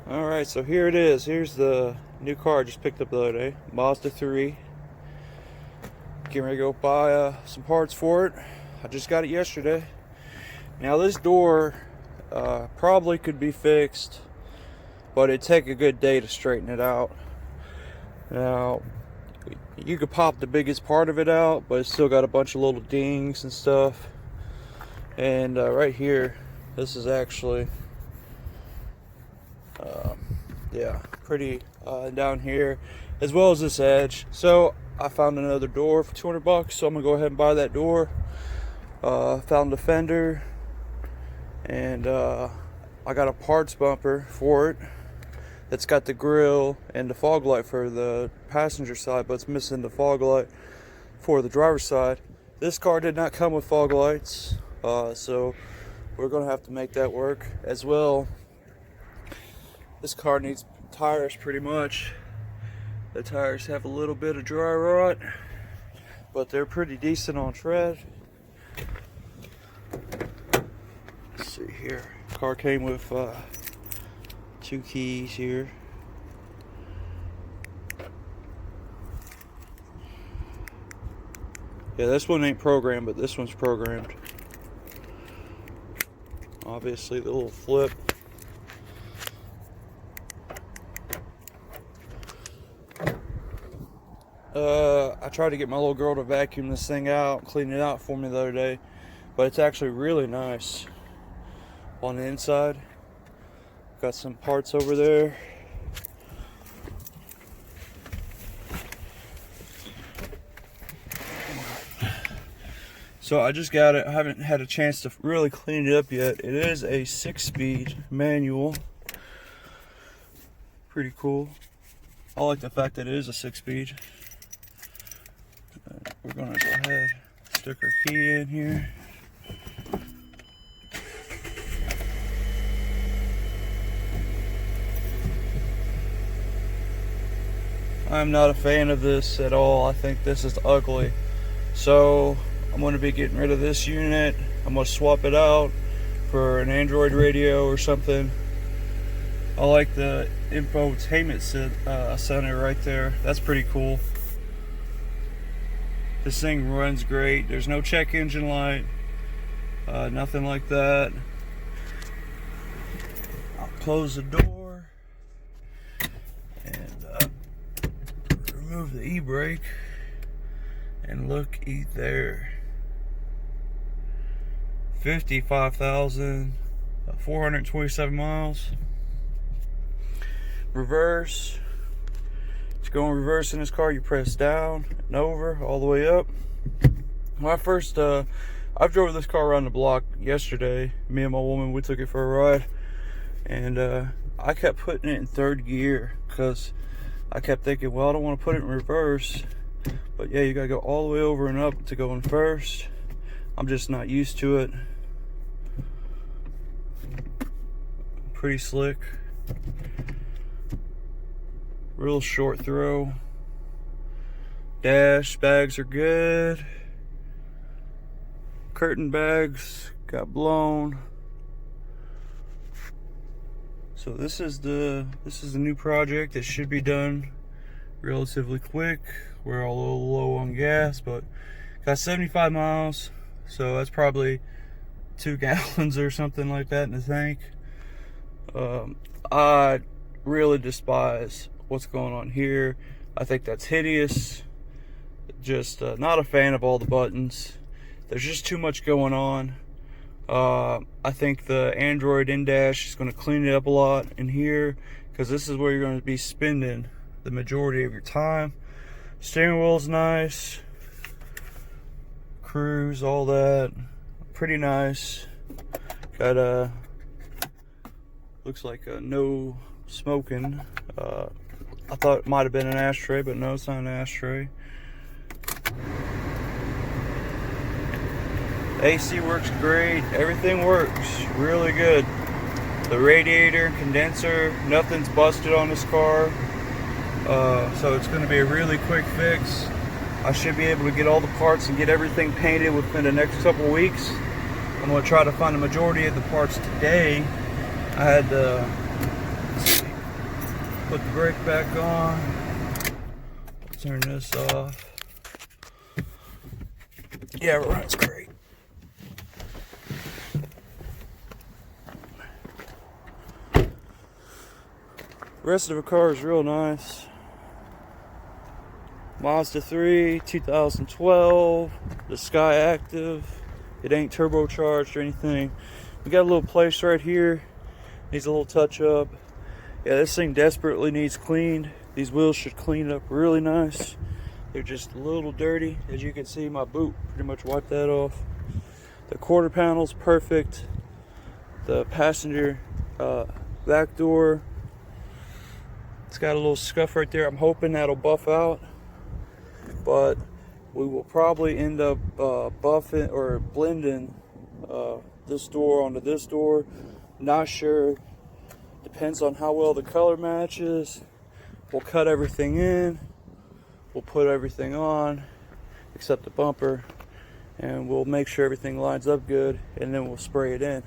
Alright, so here it is. Here's the new car I just picked up the other day. Mazda 3. Getting ready to go buy some parts for it. I just got it yesterday. Now this door probably could be fixed, but it'd take a good day to straighten it out. Now, you could pop the biggest part of it out, but it's still got a bunch of little dings and stuff. And right here, this is actually yeah, pretty down here, as well as this edge. So I found another door for 200 bucks, so I'm gonna go ahead and buy that door. Found a fender, and I got a parts bumper for it that's got the grill and the fog light for the passenger side, but it's missing the fog light for the driver's side. This car did not come with fog lights, so we're gonna have to make that work as well. This car needs tires pretty much. The tires have a little bit of dry rot, but they're pretty decent on tread. Let's see here. Car came with 2 keys here. Yeah, this one ain't programmed, but this one's programmed. Obviously, the little flip. I tried to get my little girl to vacuum this thing out, clean it out for me the other day, but it's actually really nice on the inside. Got some parts over there. So I just got it. I haven't had a chance to really clean it up yet. It is a 6-speed manual. Pretty cool. I like the fact that it is a 6-speed. We're gonna go ahead, stick our key in here. I'm not a fan of this at all. I think this is ugly. So I'm going to be getting rid of this unit. I'm going to swap it out for an Android radio or something. I like the infotainment center right there. That's pretty cool. This thing runs great. There's no check engine light, nothing like that. I'll close the door and remove the e-brake, and looky there. 55,427 miles. Reverse. To go in reverse in this car, you press down and over all the way up. When I first I drove this car around the block yesterday. Me and my woman, we took it for a ride, and I kept putting it in 3rd gear because I kept thinking, well, I don't want to put it in reverse, but yeah, you gotta go all the way over and up to go in first. I'm just not used to it. Pretty slick. Real short throw. Dash bags are good. Curtain bags got blown. So this is the new project. It should be done relatively quick. We're all a little low on gas, but got 75 miles, so that's probably 2 gallons or something like that in the tank. I really despise what's going on here. I think that's hideous. Just not a fan of all the buttons. There's just too much going on. I think the Android in-dash is going to clean it up a lot in here, because this is where you're going to be spending the majority of your time. Steering wheel's nice. Cruise, all that. Pretty nice. Got a, looks like a no smoking. I thought it might have been an ashtray, but no, it's not an ashtray. AC works great. Everything works really good. The radiator, condenser, nothing's busted on this car. So it's going to be a really quick fix. I should be able to get all the parts and get everything painted within the next couple weeks. I'm going to try to find the majority of the parts today. I had Put the brake back on. Turn this off. Yeah, it runs great. The rest of the car is real nice. Mazda 3, 2012, the Sky Active. It ain't turbocharged or anything. We got a little place right here. Needs a little touch up. Yeah, this thing desperately needs cleaned. These wheels should clean up really nice. They're just a little dirty. As you can see, my boot pretty much wiped that off. The quarter panel's perfect. The passenger back door, it's got a little scuff right there. I'm hoping that'll buff out, but we will probably end up buffing or blending this door onto this door. Not sure. Depends on how well the color matches. We'll cut everything in. We'll put everything on except the bumper, and we'll make sure everything lines up good, and then we'll spray it in.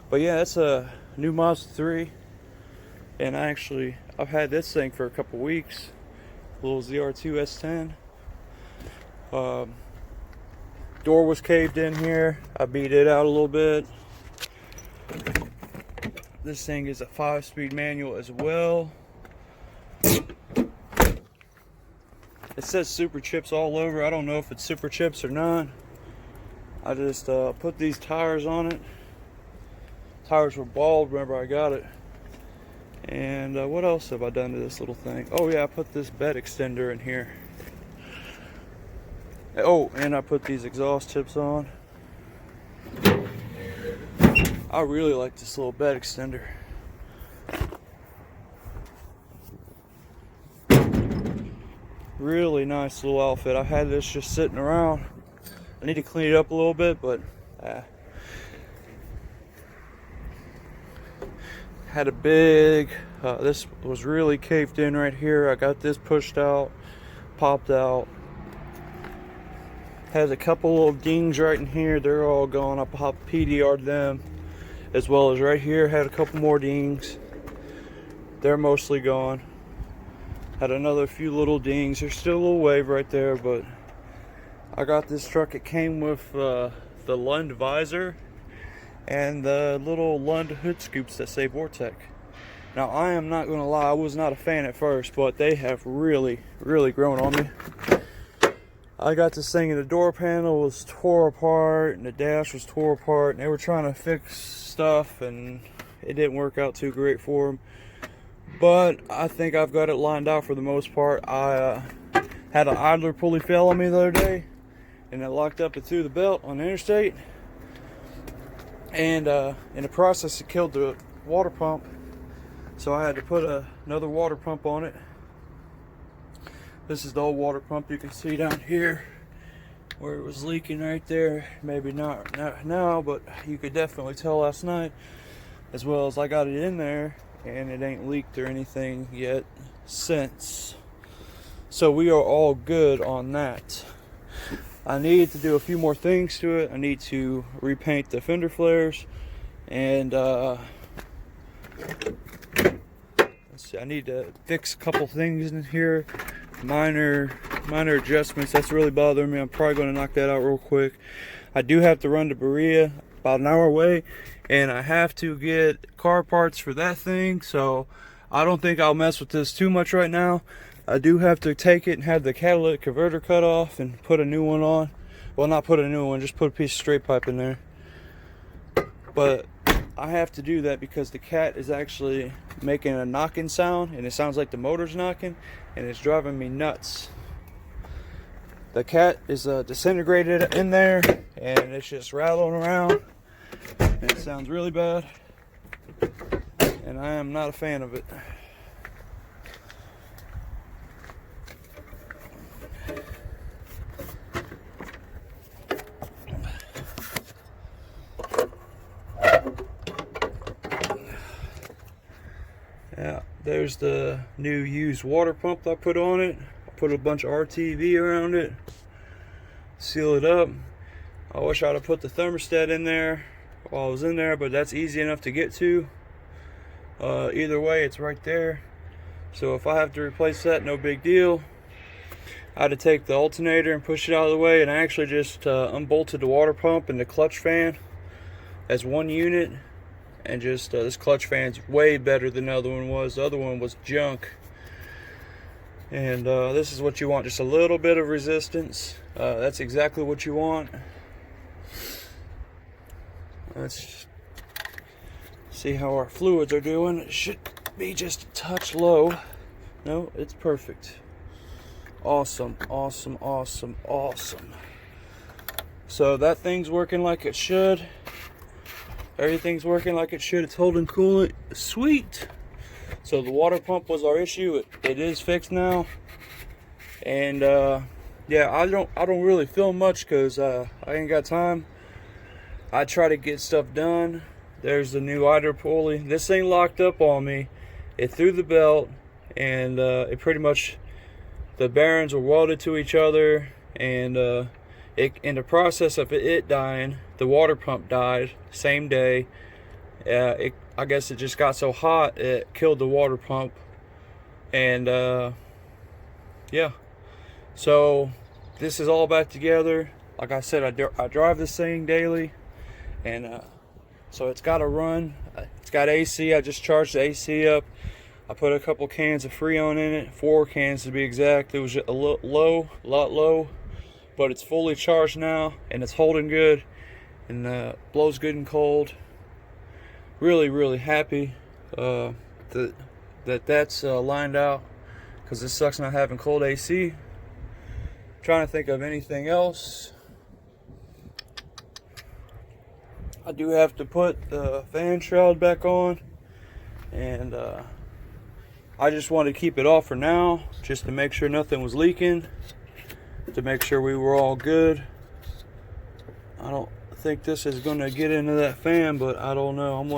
But yeah, it's a new Mazda 3, and I've had this thing for a couple weeks. A little zr2 s10. Door was caved in here. I beat it out a little bit. This thing is a 5-speed manual as well. It says super chips all over. I don't know if it's super chips or not. I just put these tires on it. Tires were bald whenever I got it. And what else have I done to this little thing? Oh yeah, I put this bed extender in here. Oh, and I put these exhaust tips on. I really like this little bed extender. Really nice little outfit. I've had this just sitting around. I need to clean it up a little bit, but had a big, this was really caved in right here. I got this pushed out, popped out. Has a couple little dings right in here. They're all gone. I PDR'd them. As well as right here, had a couple more dings. They're mostly gone. Had another few little dings. There's still a little wave right there, but I got this truck. It came with the Lund visor and the little Lund hood scoops that say Vortec. Now, I am not gonna lie, I was not a fan at first, but they have really grown on me. I got this thing, and the door panel was tore apart, and the dash was tore apart, and they were trying to fix stuff, and it didn't work out too great for them. But I think I've got it lined out for the most part. I had an idler pulley fail on me the other day, and it locked up and through the belt on the interstate. And in the process, it killed the water pump. So I had to put another water pump on it. This is the old water pump you can see down here where it was leaking right there. Maybe not now, but you could definitely tell last night. As well as I got it in there, and it ain't leaked or anything yet since. So we are all good on that. I need to do a few more things to it. I need to repaint the fender flares, and let's see, I need to fix a couple things in here. Minor adjustments. That's really bothering me. I'm probably going to knock that out real quick. I do have to run to Berea, about an hour away, and I have to get car parts for that thing, so I don't think I'll mess with this too much right now. I do have to take it and have the catalytic converter cut off and put a new one on. Well, not put a new one, just put a piece of straight pipe in there. But I have to do that because the cat is actually making a knocking sound, and it sounds like the motor's knocking, and it's driving me nuts. The cat is disintegrated in there, and it's just rattling around, and it sounds really bad, and I am not a fan of it. Yeah, there's the new used water pump I put on it. I put a bunch of RTV around it, seal it up. I wish I'd have put the thermostat in there while I was in there, but that's easy enough to get to. Either way, it's right there. So if I have to replace that, no big deal. I had to take the alternator and push it out of the way, and I actually just unbolted the water pump and the clutch fan as one unit. And just this clutch fan's way better than the other one was. The other one was junk. And this is what you want, just a little bit of resistance. That's exactly what you want. Let's see how our fluids are doing. It should be just a touch low. No, it's perfect. Awesome, awesome, awesome, awesome. So that thing's working like it should. Everything's working like it should. It's holding coolant. Sweet. So the water pump was our issue. It is fixed now. And yeah, I don't really film much because I ain't got time. I try to get stuff done. There's the new idler pulley. This thing locked up on me. It threw the belt, and it pretty much, the bearings were welded to each other, and in the process of it dying, the water pump died same day. I guess it just got so hot it killed the water pump. And yeah, so this is all back together. Like I said, I drive this thing daily, and so it's got to run. It's got AC. I just charged the AC up. I put a couple cans of Freon in it, 4 cans to be exact. It was a lot low, but it's fully charged now, and it's holding good, and blows good and cold. Really happy that's lined out, because it sucks not having cold AC. Trying to think of anything else. I do have to put the fan shroud back on, and I just wanted to keep it off for now, just to make sure nothing was leaking, to make sure we were all good. I don't think this is going to get into that fan, but I don't know. I'm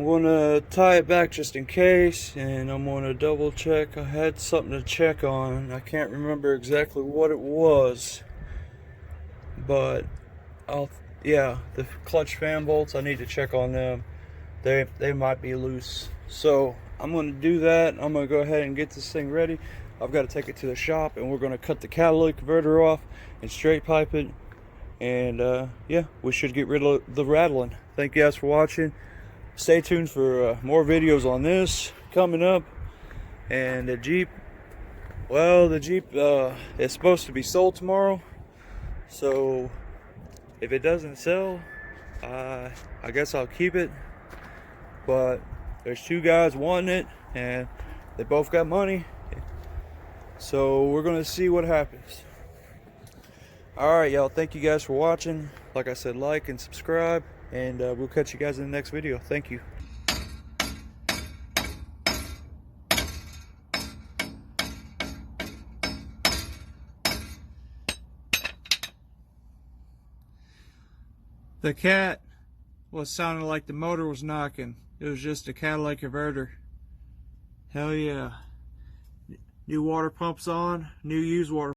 gonna tie it back just in case, and I'm gonna double check. I had something to check on. I can't remember exactly what it was, but yeah, the clutch fan bolts, I need to check on them. They might be loose, so I'm gonna do that. I'm gonna go ahead and get this thing ready. I've got to take it to the shop, and we're gonna cut the catalytic converter off and straight pipe it, and yeah, we should get rid of the rattling. Thank you guys for watching. Stay tuned for more videos on this coming up. And the Jeep, well, the Jeep is supposed to be sold tomorrow, so if it doesn't sell, I guess I'll keep it. But there's 2 guys wanting it, and they both got money, so we're gonna see what happens. Alright, y'all, thank you guys for watching. Like I said, like and subscribe, and we'll catch you guys in the next video. Thank you. The cat was sounding like the motor was knocking. It was just a catalytic converter. Hell yeah. New water pumps on, new used water